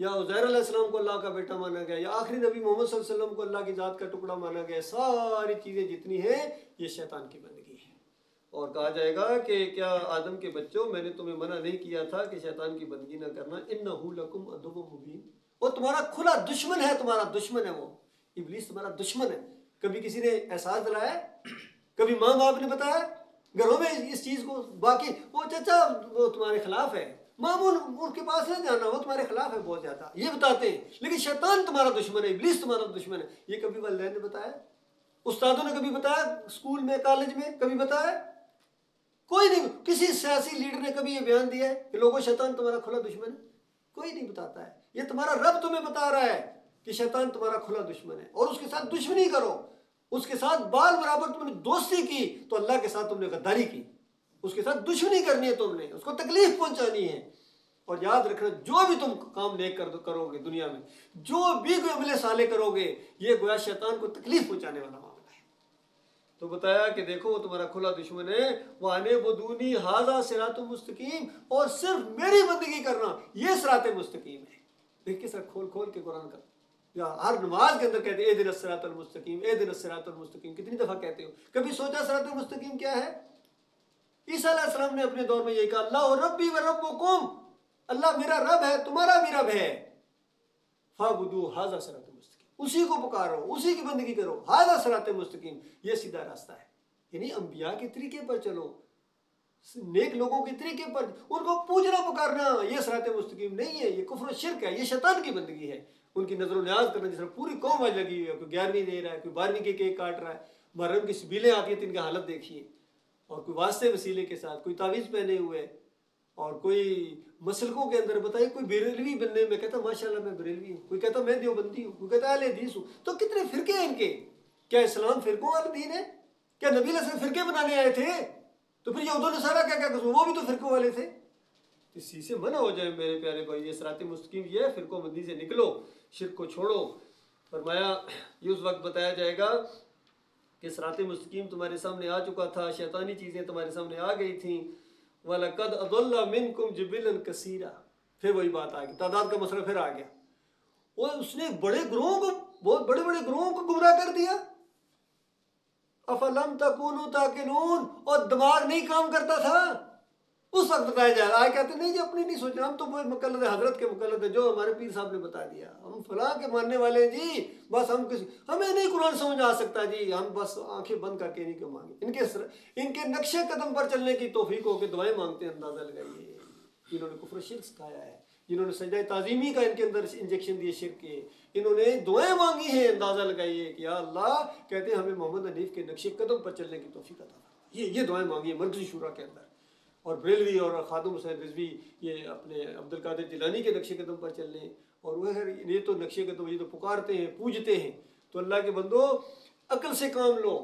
یا عزیر علیہ السلام کو اللہ کا بیٹا مانا گیا، یا آخری نبی محمد صلی اللہ علیہ وسلم کو اللہ کی ذات کا ٹکڑا مانا گیا، ساری چیزیں جتنی ہیں یہ شیطان کی بندگی ہے۔ اور کہا جائے گا کہ کیا آدم کے بچوں، میں نے تمہیں منع نہیں کیا تھا کہ شیطان کی بندگی نہ کرنا، انہ لکم عدو مبین، وہ تمہارا کھلا دشمن ہے، تمہارا دشمن ہے، وہ ابلیس تمہارا دشمن ہے۔ کبھی کسی نے احساس دلایا ہے؟ کبھی ماں باپ نے بتایا گھروں میں اس چیز کو؟ باقی وہ چچا وہ تمہارے خلاف ہے، مامون ان کے پاس نہ جانا، وہ تمہارے خلاف ہے بہت زیادہ، یہ بتاتے ہیں۔ لیکن شیطان تمہارا دشمن ہے، ابلیس تمہارا دشمن ہے، یہ کبھی والدین نے بتایا؟ استادوں نے کبھی بتایا؟ اسکول میں، کالج میں کبھی بتایا؟ کوئی نہیں۔ کسی سیاسی لیڈر نے کبھی یہ بیان دیا ہے کہ لوگوں شیطان تمہارا کھلا دشمن ہے؟ کوئی نہیں بتاتا ہے۔ یہ تمہارا رب تمہیں بتا رہا ہے کہ شیطان تمہارا کھلا دشمن ہے، اور اس کے ساتھ دشمنی کرو، اس کے ساتھ بال برابر تم نے دوستی کی تو اللہ کے ساتھ تم نے غداری کی، اس کے ساتھ دشمنی کرنی ہے، تم نے اس کو تکلیف پہنچانی ہے۔ اور یاد رکھنا، جو بھی تم کام نیک کرو گے دنیا میں، جو بھی کوئی عمل صالح کرو گے، یہ گویا شیطان کو تکلیف پہنچانے والا معاملہ ہے۔ تو بتایا کہ دیکھو وہ تمہارا کھلا دشمن ہے، وَأَنِعْبُدُونِي هَذَا صِرَاطٌ مُسْتَقِيمٌ، اور صرف میری بندگی کرنا، یہ صراط مستقیم ہے۔ دیکھ کے سر کھول کے قرآن کا، یا ہر نماز کے اندر کہتے ہیں اہدنا الصراط المستقیم، اہدنا الصراط المستقیم، کتنی دفعہ کہتے ہو؟ کبھی سوچا صراط المستقیم کیا ہے؟ عیسیٰ علیہ السلام نے اپنے دور میں یہی کہا، اللہ ربی و ربکم، اللہ میرا رب ہے، تمہارا بھی رب ہے، فاعبدوہ ھذا صراط مستقیم، اسی کو پکارو، اسی کی بندگی کرو، ھذا صراط مستقیم، یہ سیدھا راستہ ہے۔ یعنی انبیاء کے طریقے پر چلو، نیک لوگوں کے طریقے پر، ان کو پوجنا پکارنا یہ صراط مستقیم نہیں ہے، یہ کفر و شرک ہے، یہ شیطان کی بندگی ہے۔ ان کی نظر و نیاز کرنا، جس طرح پوری قوم آج لگی ہوئی ہے، کوئی 11ویں دے رہا ہے، کوئی 12ویں کے کیک کاٹ رہا ہے، محرم کی سبیلیں آتی ہیں تو ان کی حالت دیکھیے، اور کوئی واسطے وسیلے کے ساتھ، کوئی تعویذ پہنے ہوئے، اور کوئی مسلکوں کے اندر بتائیے، کوئی بریلوی بننے میں کہتا ماشاءاللہ میں بریلوی ہوں، کوئی کہتا میں دیوبندی ہوں، کوئی کہتا اہل حدیث ہوں۔ تو کتنے فرقے ہیں ان کے؟ کیا اسلام فرقوں والا دین ہے؟ کیا نبی علیہ السلام فرقے بنانے آئے تھے؟ تو پھر یہود و نصارہ کیا قصور، وہ بھی تو فرقوں والے تھے۔ اسی سے منع ہو جائے میرے پیارے بھائی، یہ صراط مستقیم یہ ہے، فرقوں بندی سے نکلو، شرک کو چھوڑو۔ فرمایا یہ اس وقت بتایا جائے گا کہ صراط مستقیم تمہارے سامنے آ چکا تھا، شیطانی چیزیں تمہارے سامنے آ گئی تھیں، وَلَقَدْ أَضَلَّ مِنْكُمْ جِبِلًا كَثِيرًا، پھر وہی بات آ گئی، تعداد کا مسئلہ پھر آ گیا، اور اس نے بڑے گروہوں کو، بہت بڑے بڑے گروہوں کو گمراہ کر دیا۔ افلم تکونوا تعقلون، اور دماغ نہیں کام کرتا تھا اس وقت بتایا جائے۔ آج کہتے نہیں جی اپنی نہیں سوچنا، ہم تو مقلد حضرت کے مقلد ہیں، جو ہمارے پیر صاحب نے بتا دیا، ہم فلاں کے ماننے والے ہیں جی، بس ہمیں نہیں قرآن سمجھ آ سکتا جی، ہم بس آنکھیں بند کر کے نہیں کیوں مانگے، ان کے نقش قدم پر چلنے کی توفیق ہو کے دعائیں مانگتے ہیں۔ اندازہ لگائیے، انہوں نے کفر شرک سکھایا ہے، جنہوں نے سجدہ تعظیمی کا ان کے اندر انجیکشن دیے شرک کے، انہوں نے دعائیں مانگی ہیں۔ اندازہ لگائیے کہ یا اللہ، کہتے ہیں ہمیں محمد حنیف کے نقش قدم پر چلنے کی توفیق عطا فرما، یہ دعائیں مانگی ہیں مرکزی شورا کے اندر۔ اور بریلوی اور خادم حسین رضوی یہ اپنے عبد القادر جیلانی کے نقش قدم پر چل لیں، اور وہ یہ تو نقش قدم، یہ تو پکارتے ہیں، پوجتے ہیں۔ تو اللہ کے بندو عقل سے کام لو۔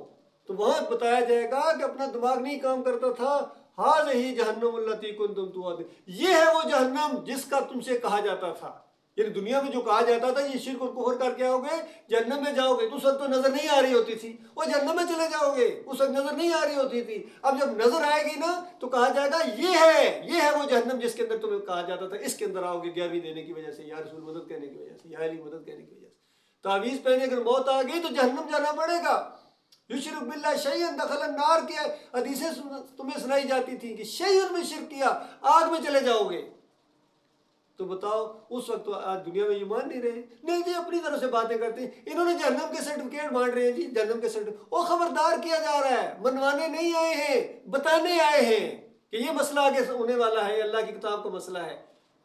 تو وہاں بتایا جائے گا کہ اپنا دماغ نہیں کام کرتا تھا، ھذہ جہنم التی کنتم توعدون، یہ ہے وہ جہنم جس کا تم سے کہا جاتا تھا۔ یعنی دنیا میں جو کہا جاتا تھا یہ شرک اور کفر کر کے آؤ گے جہنم میں جاؤ گے، تو اس وقت تو نظر نہیں آ رہی ہوتی تھی، وہ جہنم میں چلے جاؤ گے اس وقت نظر نہیں آ رہی ہوتی تھی۔ اب جب نظر آئے گی نا تو کہا جائے گا یہ ہے وہ جہنم جس کے اندر تمہیں کہا جاتا تھا، اس کے اندر آؤ گے 11ویں دینے کی وجہ سے، یا رسول مدد کہنے کی وجہ سے، یا علی مدد کہنے کی وجہ سے۔ تعویذ پہنے اگر موت آ گئی تو جہنم جانا پڑے گا۔ یشرک باللہ شیئا دخل النار کی حدیثیں تمہیں سنائی جاتی تھی کہ شیئا میں شرک کیا آگ میں چلے جاؤ گے۔ تو بتاؤ اس وقت آج دنیا میں یہ مان نہیں رہے، نہیں جی اپنی طرف سے باتیں کرتے ہیں، انہوں نے جہنم کے سرٹیفکیٹ مان رہے ہیں جی، جہنم کے سرٹیفکیٹ، وہ خبردار کیا جا رہا ہے، منوانے نہیں آئے ہیں، بتانے آئے ہیں کہ یہ مسئلہ آگے ہونے والا ہے، اللہ کی کتاب کا مسئلہ ہے،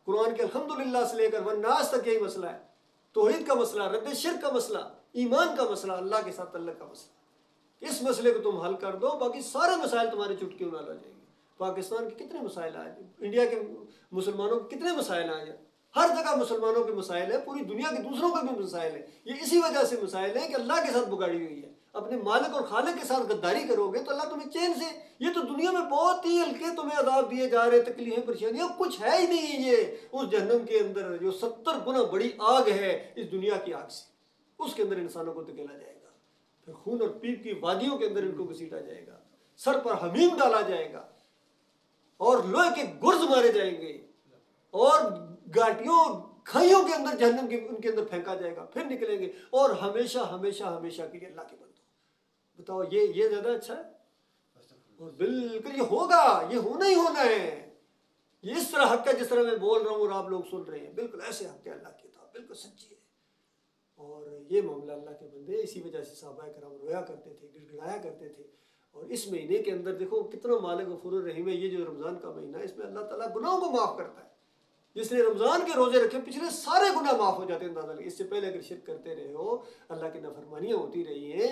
قرآن کے الحمدللہ سے لے کر والناس تک یہی مسئلہ ہے، توحید کا مسئلہ، رد شرک کا مسئلہ، ایمان کا مسئلہ، اللہ کے ساتھ تعلق کا مسئلہ۔ اس مسئلے کو تم حل کر دو، باقی سارے مسائل تمہاری چٹکیوں نال ہو جائیں گے۔ پاکستان کے کتنے مسائل آج، انڈیا کے مسلمانوں کے کتنے مسائل آج، ہر جگہ مسلمانوں کے مسائل ہیں، پوری دنیا کے دوسروں کے بھی مسائل ہیں۔ یہ اسی وجہ سے مسائل ہیں کہ اللہ کے ساتھ بگاڑی ہوئی ہے، اپنے مالک اور خالق کے ساتھ غداری کرو گے تو اللہ تمہیں چین سے، یہ تو دنیا میں بہت ہی ہلکے تمہیں عذاب دیے جا رہے، تکلیفیں پریشانیاں، کچھ ہے ہی نہیں یہ اس جہنم کے اندر جو 70 گنا بڑی آگ ہے اس دنیا کی آگ سے، اس کے اندر انسانوں کو دھکیلا جائے گا، پھر خون اور پیپ کی وادیوں کے اندر ان کو گھسیٹا جائے گا، سر پر حمیم ڈالا جائے گا، اور لوہے کے گرز مارے جائیں گے، اور گاٹیوں کھائیوں کے اندر جہنم کے ان کے اندر پھینکا جائے گا، پھر نکلیں گے اور ہمیشہ ہمیشہ ہمیشہ کے لیے اللہ کے بندو۔ بتاؤ یہ زیادہ اچھا ہے؟ اور بالکل یہ ہوگا، یہ ہونا ہی ہونا ہے۔ یہ اس طرح حق ہے جس طرح میں بول رہا ہوں اور آپ لوگ سن رہے ہیں، بالکل ایسے حق ہے اللہ کی کتاب، بالکل سچی ہے۔ اور یہ معاملہ اللہ کے بندے، اسی وجہ سے صحابہ کرام رویا کرتے تھے، گڑ گڑایا کرتے تھے۔ اور اس مہینے کے اندر دیکھو کتنا مالک غفور الرحیم ہے۔ یہ جو رمضان کا مہینہ ہے، اس میں اللہ تعالیٰ گناہوں کو معاف کرتا ہے۔ جس نے رمضان کے روزے رکھے پچھلے سارے گناہ معاف ہو جاتے ہیں، اندازہ لگے۔ اس سے پہلے اگر شرک کرتے رہے ہو، اللہ کی نافرمانیاں ہوتی رہی ہیں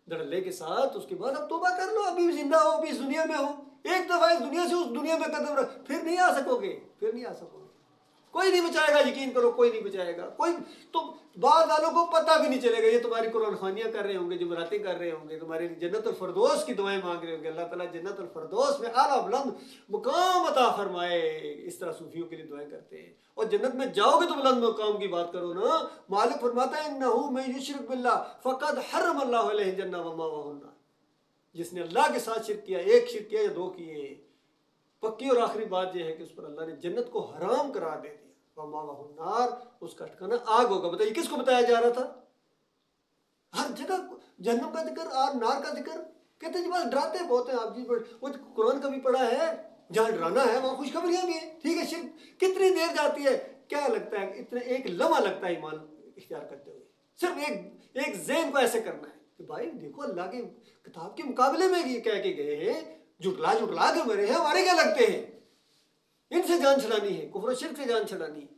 دھڑلے کے ساتھ، اس کے بعد اب توبہ کر لو، ابھی زندہ ہو، ابھی اس دنیا میں ہو، ایک دفعہ اس دنیا سے اس دنیا میں قدم رکھ، پھر نہیں آ سکو گے، پھر نہیں آ سکو گے۔ کوئی نہیں بچائے گا، یقین کرو، کوئی نہیں بچائے گا۔ کوئی تو بعض والوں کو پتہ بھی نہیں چلے گا، یہ تمہاری قرآن خوانیاں کر رہے ہوں گے، جمعراتیں کر رہے ہوں گے، تمہارے جنت الفردوس کی دعائیں مانگ رہے ہوں گے، اللہ تعالیٰ جنت الفردوس میں اعلیٰ بلند مقام عطا فرمائے۔ اس طرح صوفیوں کے لیے دعائیں کرتے ہیں۔ اور جنت میں جاؤ گے تو بلند مقام کی بات کرو نا۔ مالک فرماتا ہے انہو من یشرک باللہ فقد حرم اللہ علیہ الجنہ ومأواہ النار۔ جس نے اللہ کے ساتھ شرک کیا، ایک شرک کیا یا دو کیے، پکی اور آخری بات یہ ہے کہ اس پر اللہ نے جنت کو حرام قرار دے دیا۔ ومأواہ النار، اس کا ٹھکانہ آگ ہوگا۔ بتائیے کس کو بتایا جا رہا تھا؟ ہر جگہ جہنم کا ذکر اور نار کا ذکر، کہتے ہیں جی بس ڈراتے بہت ہیں آپ جی، وہ قرآن کا بھی پڑھا ہے، جہاں ڈرانا ہے وہاں خوشخبریاں بھی ہیں۔ ٹھیک ہے، شرک کتنی دیر جاتی ہے، کیا لگتا ہے اتنا ایک لمحہ لگتا ہے ایمان اختیار کرتے ہوئے، صرف ایک ذہن کو ایسے کرنا ہے کہ بھائی دیکھو اللہ کی کتاب کے مقابلے میں یہ کہہ کے گئے ہیں، جھٹلا کے مرے ہیں، ہمارے کیا لگتے ہیں؟ ان سے جان چھڑانی ہے، کفر و شرک سے جان چھڑانی ہے،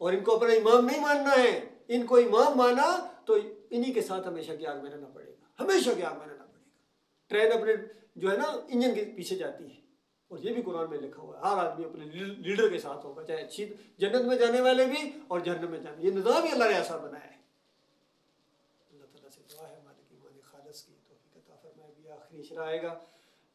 اور ان کو اپنا امام نہیں ماننا ہے۔ ان کو امام مانا تو انہی کے ساتھ ہمیشہ کی آگ میں رہنا پڑے گا، ہمیشہ کی آگ میں رہنا پڑے گا۔ ٹرین اپنے جو ہے نا انجن کے پیچھے جاتی ہے، اور یہ بھی قرآن میں لکھا ہوا ہے، ہر آدمی اپنے لیڈر کے ساتھ ہوگا، چاہے اچھی جنت میں جانے والے بھی اور جہنم میں جانے، یہ نظام ہی اللہ نے ایسا بنایا ہے۔ اللہ تعالیٰ سے دعا ہے مالک ایمان خالص کی توفیق عطا فرمائے۔ بھی آخری اشرا آئے گا،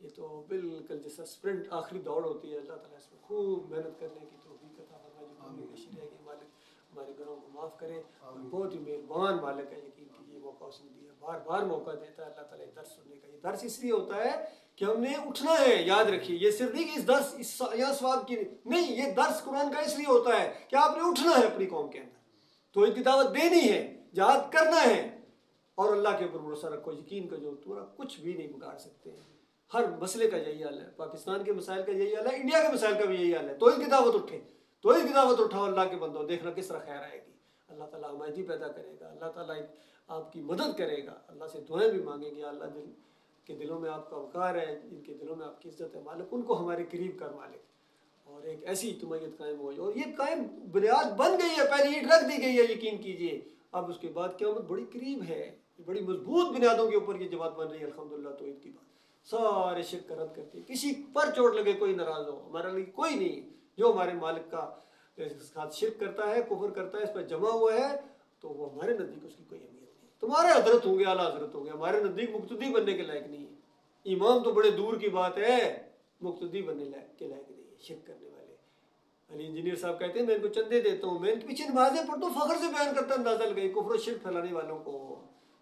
یہ تو بالکل جیسا اسپرنٹ آخری دوڑ ہوتی ہے، اللہ تعالیٰ اس میں خوب محنت کرنے کی توفیق عطا فرمائے۔ جو کمی پیشی رہے گی مالک ہمارے گناہوں کو معاف کرے، اور بہت ہی مہربان مالک ہے، یقین کیجیے موقع اس نے دیا، بار بار موقع دیتا ہے اللہ تعالیٰ درس سننے کا۔ یہ درس اس لیے ہوتا ہے کہ ہم نے اٹھنا ہے، یاد رکھیے، یہ صرف نہیں کہ اس درس یا ثواب کی نہیں، یہ درس قرآن کا اس لیے ہوتا ہے کہ آپ نے اٹھنا ہے اپنی قوم کے اندر، تو ان کی دعوت دینی ہے، جہاد کرنا ہے، اور اللہ کے اوپر بھروسہ رکھو، یقین کا جو تمہارا کچھ بھی نہیں بگاڑ سکتے ہیں۔ ہر مسئلے کا یہی حال ہے، پاکستان کے مسائل کا یہی حال ہے، انڈیا کے مسائل کا بھی یہی حال ہے۔ تو ان کی دعوت اٹھے، تو ان کی دعوت اٹھاؤ اللہ کے بندو، دیکھنا کس طرح خیر آئے گی۔ اللہ تعالیٰ حمایتی پیدا کرے گا، اللہ تعالیٰ آپ کی مدد کرے گا، اللہ سے دعائیں بھی مانگیں گے، اللہ دل کے دلوں میں آپ کا وقار ہے، جن کے دلوں میں آپ کی عزت ہے مالک، ان کو ہمارے قریب کر مالک، اور ایک ایسی اجتماعیت قائم ہو۔ اور یہ قائم بنیاد بن گئی ہے، پہلی اینٹ رکھ دی گئی ہے، یقین کیجیے۔ اب اس کے بعد قیامت بڑی قریب ہے، بڑی مضبوط بنیادوں کے اوپر یہ جماعت بن رہی ہے الحمدللہ۔ تو ان کی بات سارے شرک رد کرتی ہے، کسی پر چوٹ لگے کوئی ناراض ہو، ہمارے لیے کوئی نہیں۔ جو ہمارے مالک کا ساتھ شرک کرتا ہے، کفر کرتا ہے، اس پر جمع ہوا ہے، تو وہ ہمارے نزدیک اس کی کوئی اہمیت نہیں۔ تمہارے حضرت ہوں گے، اعلیٰ حضرت ہوں گے، ہمارے نزدیک مقتدی بننے کے لائق نہیں ہے۔ امام تو بڑے دور کی بات ہے، مقتدی بننے کے لائق نہیں ہے شرک کرنے والے۔ علی انجینئر صاحب کہتے ہیں میں ان کو چندے دیتا ہوں، میں ان کے پیچھے نمازیں پڑھتا ہوں، فخر سے بیان کرتا، اندازہ لگائی کفر و شرک پھیلانے والوں کو۔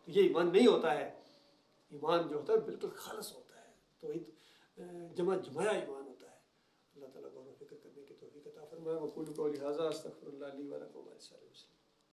تو یہ ایمان نہیں ہوتا ہے، ایمان جو ہوتا ہے بالکل خالص ہوتا ہے، توحید جمایا ایمان ہوتا ہے۔ اللہ تعالیٰ غور و فکر کرنے کی توفیق عطا فرمائے۔ وقول قولی ھذا استغفر اللہ لی ولکم ولسائر المسلمین۔